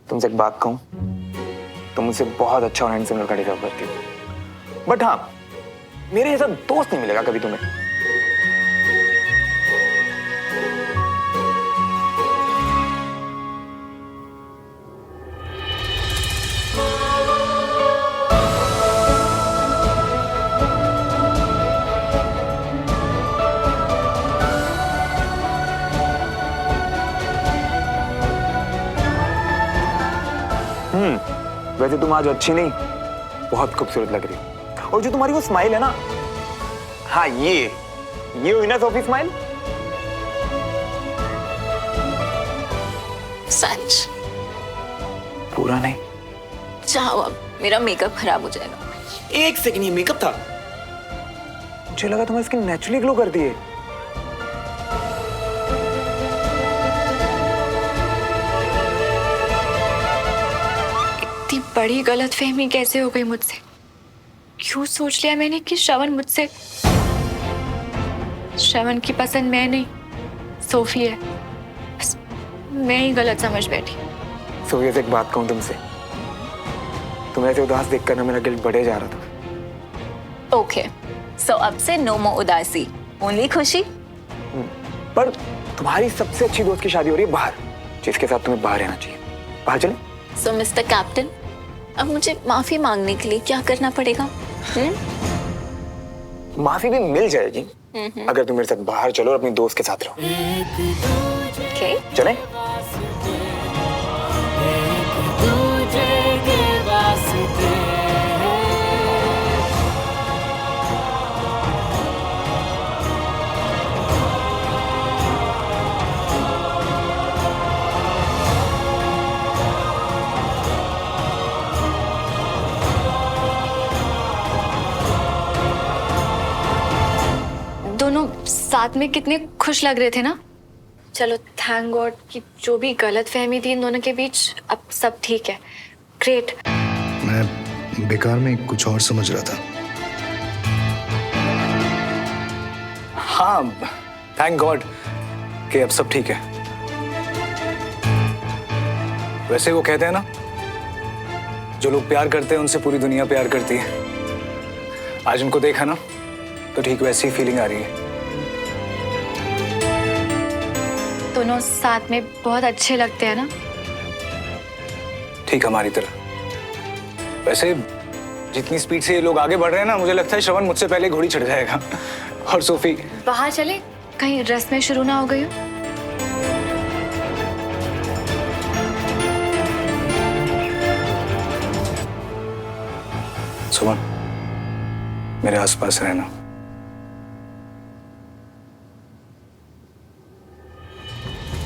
तुमसे एक बात कहूं, तुम मुझसे बहुत अच्छा और हैंडसम लड़का डिजर्व करती हो, बट हाँ, मेरे जैसा दोस्त नहीं मिलेगा कभी तुम्हें। वैसे तुम आज अच्छी नहीं, बहुत खूबसूरत लग रही हो। और जो तुम्हारी वो स्माइल है ना, हाँ ये हुई ना सोफी स्माइल। सच? पूरा नहीं। जाओ अब, मेरा मेकअप खराब हो जाएगा। एक सेकंड, ये मेकअप था? मुझे लगा तुम्हारी स्किन नेचुरली ग्लो करती है। इतनी बड़ी गलतफहमी कैसे हो गई मुझसे? क्यों सोच लिया मैंने कि श्रवण की पसंद मैं नहीं, सोफी है। बस मैं ही गलत समझ बैठी। सोफिया से एक बात कहूं तुमसे, तुम्हें ऐसे उदास देखकर ना मेरा गिल्ट बढ़े जा रहा था। ओके, सो अब से नो मोर उदासी, ओनली खुशी। पर तुम्हारी सबसे अच्छी दोस्त की शादी हो रही है बाहर, जिसके साथ तुम्हें बाहर रहना चाहिए। बाहर चले? सो मिस्टर कैप्टन, अब मुझे माफी मांगने के लिए क्या करना पड़ेगा? माफी भी मिल जाएगी अगर तुम मेरे साथ बाहर चलो और अपनी दोस्त के साथ रहो। Okay. चले? दोनों साथ में कितने खुश लग रहे थे ना। चलो थैंक गॉड कि जो भी गलतफहमी थी इन दोनों के बीच, अब सब ठीक है। ग्रेट। मैं बेकार में कुछ और समझ रहा था। हाँ, थैंक गॉड कि अब सब ठीक है। वैसे वो कहते हैं ना, जो लोग प्यार करते हैं उनसे पूरी दुनिया प्यार करती है। आज उनको देखा ना तो ठीक वैसी फीलिंग आ रही है। दोनों साथ में बहुत अच्छे लगते हैं ना। ठीक हमारी तरह। वैसे जितनी स्पीड से ये लोग आगे बढ़ रहे हैं ना, मुझे लगता है श्रवण मुझसे पहले घोड़ी चढ़ जाएगा। और सोफी, बाहर चले, कहीं रस्में शुरू ना हो गई हो। सुमन, मेरे आसपास रहना।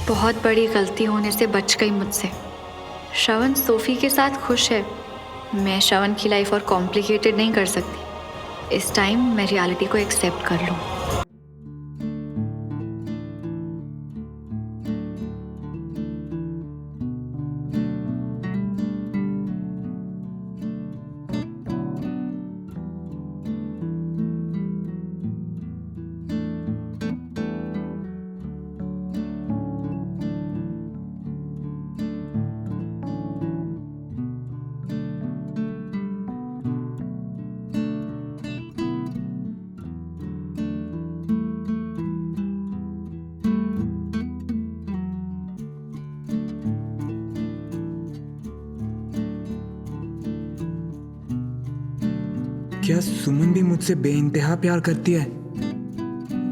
बहुत बड़ी गलती होने से बच गई मुझसे। श्रवण सोफी के साथ खुश है, मैं श्रवण की लाइफ और कॉम्प्लिकेटेड नहीं कर सकती। इस टाइम मैं रियलिटी को एक्सेप्ट कर लूं। क्या सुमन भी मुझसे बेइंतहा प्यार करती है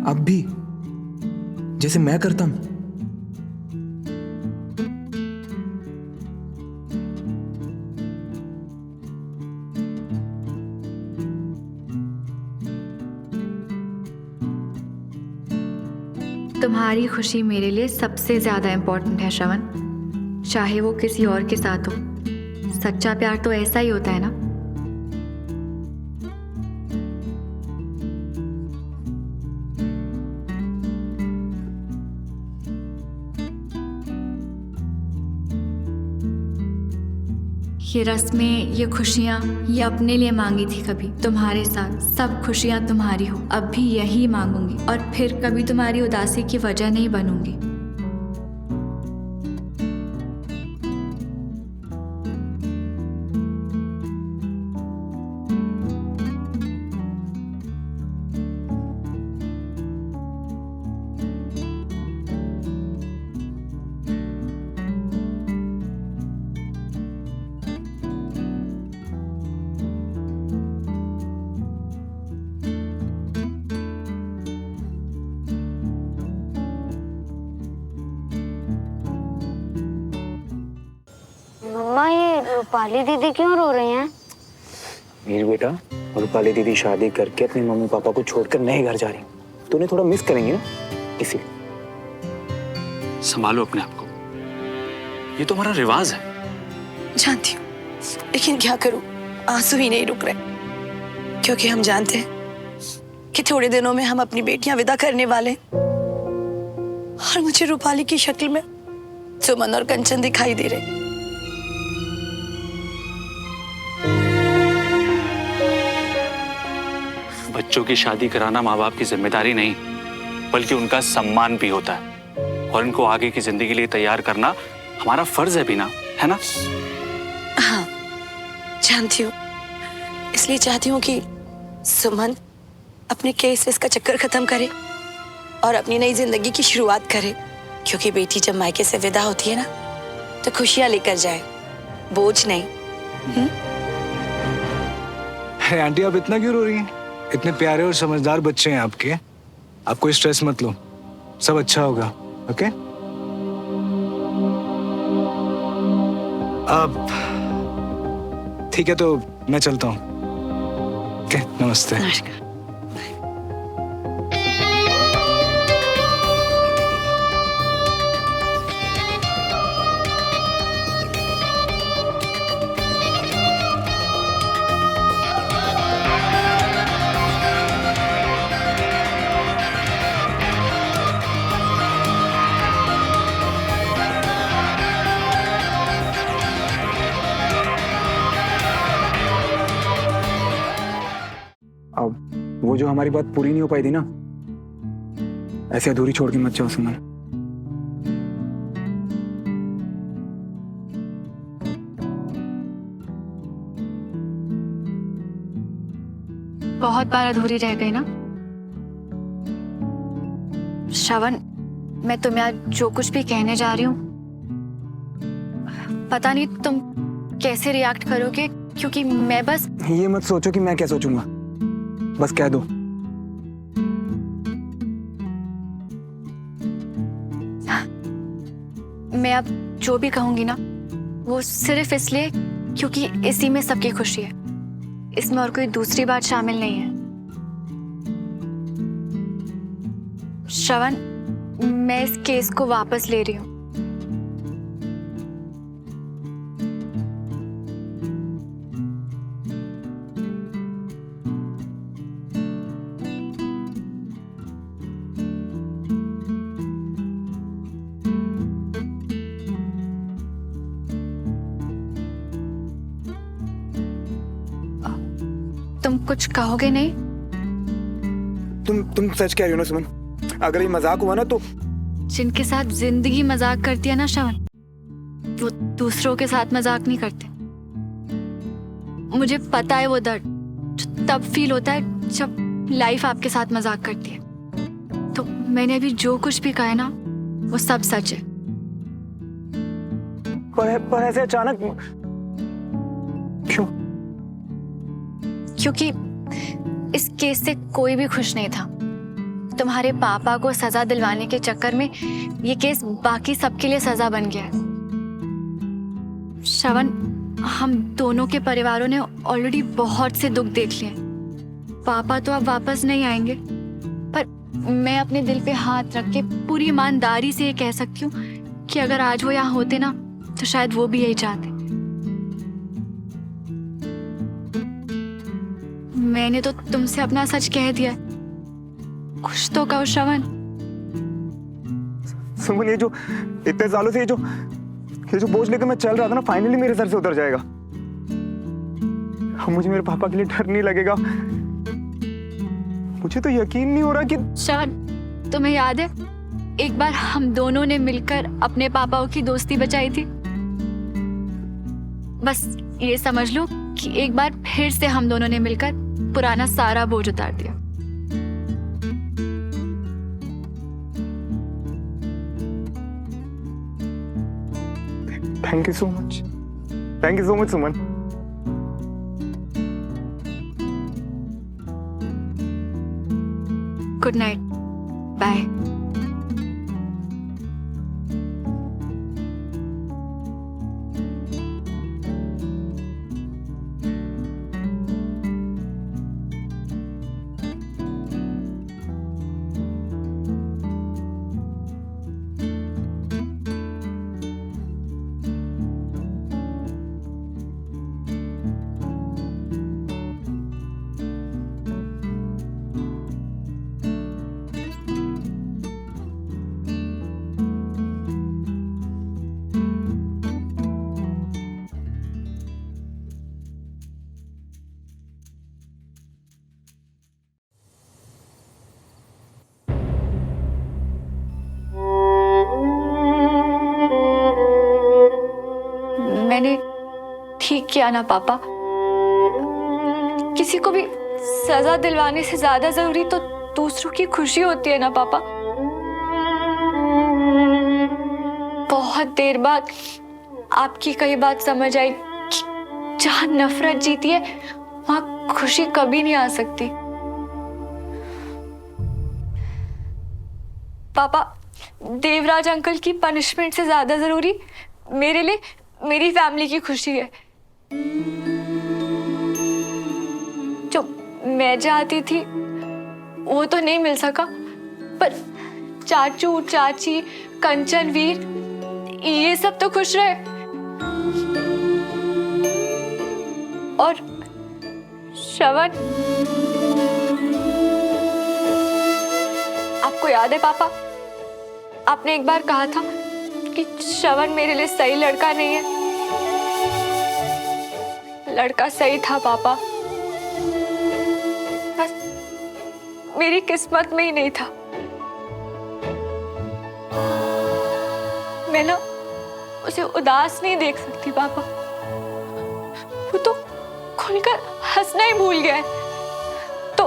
अब भी, जैसे मैं करता हूं? तुम्हारी खुशी मेरे लिए सबसे ज्यादा इम्पोर्टेंट है श्रवण, चाहे वो किसी और के साथ हो। सच्चा प्यार तो ऐसा ही होता है ना। ये रस्में, ये खुशियाँ, ये अपने लिए मांगी थी कभी तुम्हारे साथ। सब खुशियाँ तुम्हारी हो, अब भी यही मांगूंगी और फिर कभी तुम्हारी उदासी की वजह नहीं बनूंगी। मम्मा ये रूपाली दीदी क्यों रो रही हैं? मीर बेटा, रूपाली दीदी शादी करके अपने मम्मी पापा को छोड़कर नए घर जा रही हैं, तो उन्हें थोड़ा मिस करेंगे ना, इसीलिए। संभालो अपने आप को, ये तो हमारा रिवाज है। जानती हूँ, लेकिन क्या करूं, आंसू ही नहीं रुक रहे, क्योंकि हम जानते हैं कि थोड़े दिनों में हम अपनी बेटियां विदा करने वाले हैं। और मुझे रूपाली की शक्ल में सुमन और कंचन दिखाई दे रहे। बच्चों की शादी कराना माँ बाप की जिम्मेदारी नहीं, बल्कि उनका सम्मान भी होता है, और इनको आगे की जिंदगी के लिए तैयार करना हमारा फर्ज है भी ना, है ना? हाँ, जानती हूँ, इसलिए चाहती हूँ कि सुमन अपने केस का चक्कर खत्म करे और अपनी नई जिंदगी की शुरुआत करे, क्योंकि बेटी जब मायके से विदा होती है ना, तो खुशियां लेकर जाए, बोझ नहीं। अरे आंटी, आप इतना क्यों रो रही हैं? इतने प्यारे और समझदार बच्चे हैं आपके, आप कोई स्ट्रेस मत लो, सब अच्छा होगा। ओके? अब ठीक है, तो मैं चलता हूँ। ओके, नमस्ते। नमस्कार। अब वो जो हमारी बात पूरी नहीं हो पाई थी ना, ऐसे अधूरी छोड़ के मत जाओ सुमन। बहुत बार अधूरी रह गई ना श्रवण। मैं तुम्हें आज जो कुछ भी कहने जा रही हूँ, पता नहीं तुम कैसे रिएक्ट करोगे, क्योंकि मैं बस ये मत सोचो कि मैं क्या सोचूंगा, बस कह दो। मैं अब जो भी कहूंगी ना, वो सिर्फ इसलिए क्योंकि इसी में सबकी खुशी है, इसमें और कोई दूसरी बात शामिल नहीं है। श्रवण, मैं इस केस को वापस ले रही हूँ। तुम कुछ कहोगे नहीं? तुम सच कह रही हो ना सुमन? अगर ये मजाक हुआ ना तो जिनके साथ जिंदगी मजाक करती है ना श्रवण, वो दूसरों के साथ मजाक नहीं करते। मुझे पता है वो दर्द जो तब फील होता है जब लाइफ आपके साथ मजाक करती है। तो मैंने अभी जो कुछ भी कहा है ना, वो सब सच है। पर ऐसे अचानक क्यों? क्योंकि इस केस से कोई भी खुश नहीं था। तुम्हारे पापा को सजा दिलवाने के चक्कर में ये केस बाकी सबके लिए सजा बन गया है। श्रवण, हम दोनों के परिवारों ने ऑलरेडी बहुत से दुख देख लिए। पापा तो अब वापस नहीं आएंगे, पर मैं अपने दिल पे हाथ रख के पूरी ईमानदारी से ये कह सकती हूँ कि अगर आज वो यहाँ होते ना, तो शायद वो भी यही चाहते। मैंने तो तुमसे अपना सच कह दिया, कुछ तो कहो श्रवण। सुमन, ये जो इतने सालों से ये जो बोझ लेकर मैं चल रहा था ना, फाइनली मेरे सर से उतर जाएगा। अब मुझे मेरे पापा के लिए डर नहीं लगेगा। मुझे तो यकीन नहीं हो रहा कि श्रवण, तुम्हें याद है एक बार हम दोनों ने मिलकर अपने पापाओं की दोस्ती बचाई थी? बस ये समझ लो कि एक बार फिर से हम दोनों ने मिलकर पुराना सारा बोझ उतार दिया। Thank you so much. Thank you so much Suman. Good night, bye. मैंने ठीक किया ना पापा? किसी को भी सजा दिलवाने से ज्यादा जरूरी तो दूसरों की खुशी होती है ना पापा? बहुत देर बाद आपकी कई बात समझ आई कि जहां नफरत जीती है वहां खुशी कभी नहीं आ सकती। पापा, देवराज अंकल की पनिशमेंट से ज्यादा जरूरी मेरे लिए मेरी फैमिली की खुशी है। जो मैं चाहती थी वो तो नहीं मिल सका, पर चाचू, चाची, कंचन, वीर, ये सब तो खुश रहे। और श्रवण, आपको याद है पापा, आपने एक बार कहा था कि श्रवण मेरे लिए सही लड़का नहीं है। लड़का सही था पापा, बस मेरी किस्मत में ही नहीं था। मैं ना उसे उदास नहीं देख सकती पापा। वो तो खुलकर हंसना ही भूल गया है। तो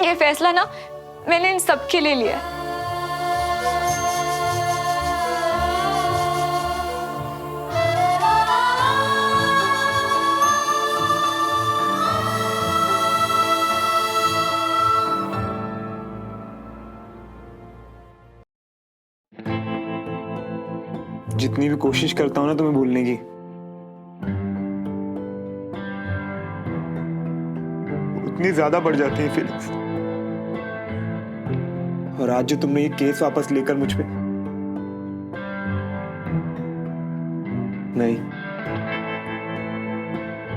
ये फैसला ना मैंने इन सब के लिए लिया है। जितनी भी कोशिश करता हूं ना तुम्हें भूलने की, उतनी ज्यादा बढ़ जाती है फीलिंग्स। और आज जो तुमने ये केस वापस लेकर मुझ पे, नहीं,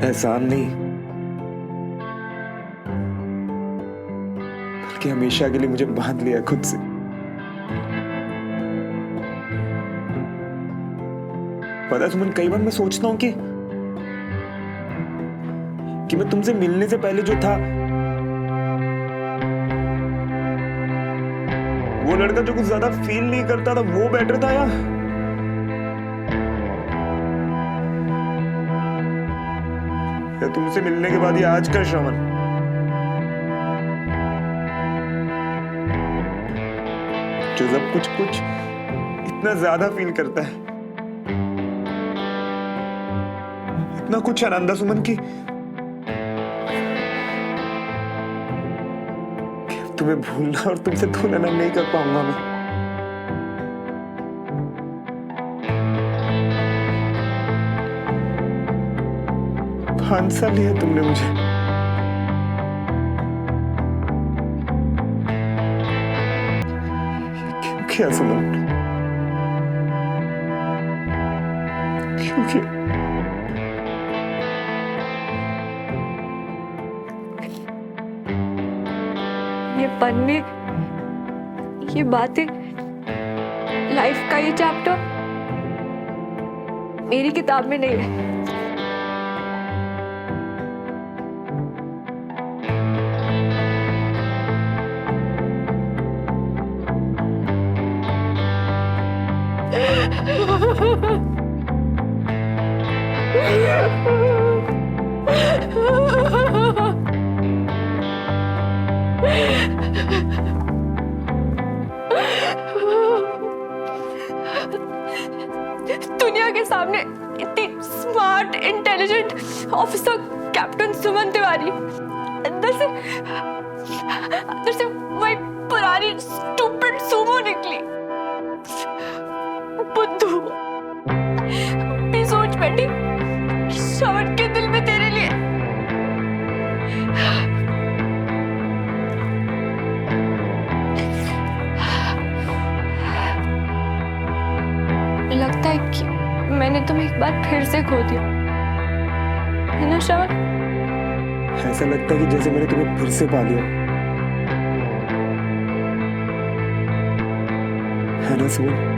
एहसान नहीं, बल्कि हमेशा के लिए मुझे बांध लिया खुद से। पता सुमन, कई बार मैं सोचता हूं कि मैं तुमसे मिलने से पहले जो था, वो लड़का जो कुछ ज्यादा फील नहीं करता था वो बेटर था, या तुमसे मिलने के बाद ये आज का श्रवण जो सब कुछ इतना ज्यादा फील करता है, इतना कुछ आनंदा सुमन की तुम्हें भूलना और तुमसे तुलना नहीं कर पाऊंगा मैं। 5 साल लिया तुमने मुझे, क्यों किया सुमन? क्यों किया? ये पन्ने, ये बातें, लाइफ का ये चैप्टर मेरी किताब में नहीं है। दुनिया के सामने इतनी स्मार्ट, इंटेलिजेंट ऑफिसर कैप्टन सुमन तिवारी, अंदर से वही पुरानी स्टूपिड सुमो निकली। बुद्धू भी सोच बैठी श्रवण के दिल में तेरे लिए लगता है कि मैंने तुम्हें एक बार फिर से खो दिया है ना श्रवण? ऐसा लगता है कि जैसे मैंने तुम्हें फिर से पा लिया है ना सुमन?